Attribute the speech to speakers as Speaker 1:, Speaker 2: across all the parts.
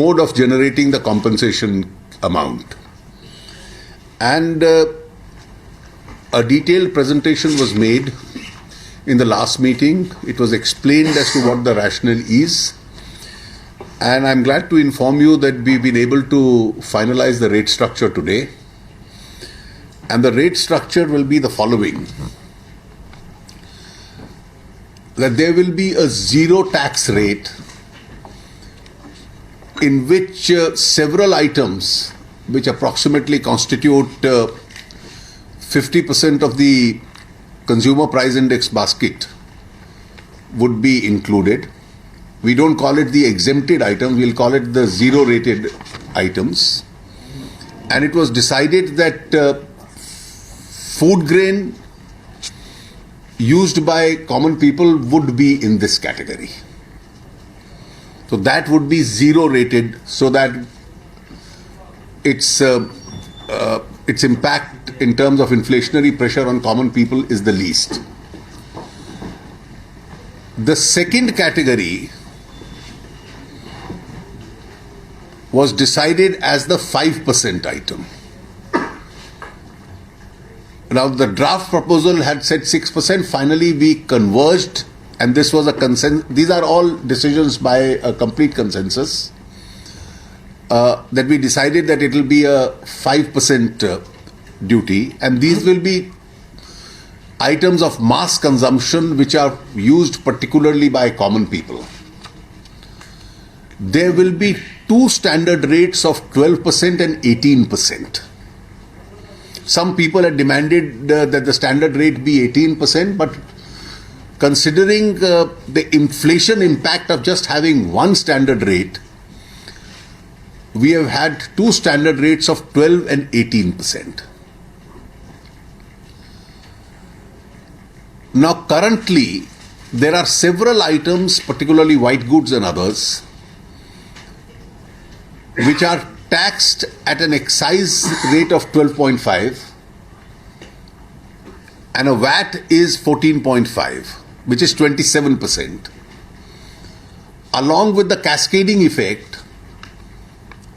Speaker 1: mode of generating the compensation amount. And a detailed presentation was made in the last meeting. It was explained as to what the rationale is. And I'm glad to inform you that we've been able to finalize the rate structure today. And the rate structure will be the following. That there will be a zero tax rate in which several items, which approximately constitute 50% of the consumer price index basket, would be included. We don't call it the exempted items, we'll call it the zero rated items. And it was decided that food grain used by common people would be in this category. So that would be zero rated, so that its impact in terms of inflationary pressure on common people is the least. The second category was decided as the 5% item. Now, the draft proposal had said 6%. Finally, we converged, and this was a consensus. These are all decisions by a complete consensus. That we decided that it will be a 5% duty, and these will be items of mass consumption which are used particularly by common people. There will be two standard rates of 12% and 18%. Some people had demanded that the standard rate be 18%, but considering the inflation impact of just having one standard rate, we have had two standard rates of 12 and 18%. Now, currently, there are several items, particularly white goods and others, which are taxed at an excise rate of 12.5 and a VAT is 14.5, which is 27%. Along with the cascading effect,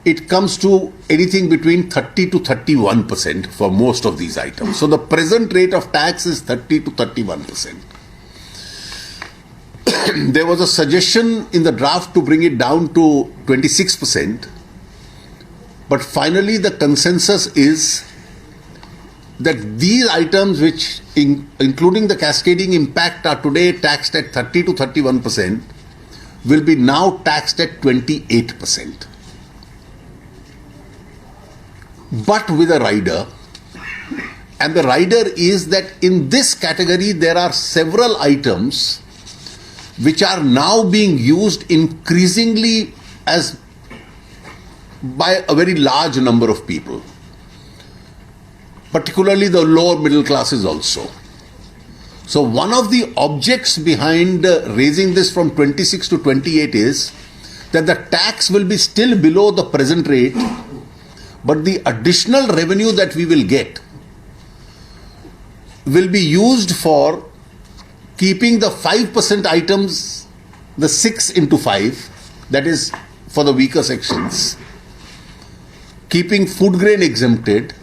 Speaker 1: it comes to anything between 30 to 31% for most of these items. So the present rate of tax is 30 to 31%. There was a suggestion in the draft to bring it down to 26%. But finally, the consensus is that these items, which including the cascading impact, are today taxed at 30 to 31%, will be now taxed at 28%. But with a rider, and the rider is that in this category there are several items which are now being used increasingly as by a very large number of people, particularly the lower middle classes also. So one of the objects behind raising this from 26 to 28 is that the tax will be still below the present rate, but the additional revenue that we will get will be used for keeping the 5% items, the 6 into 5, that is for the weaker sections, keeping food grain exempted,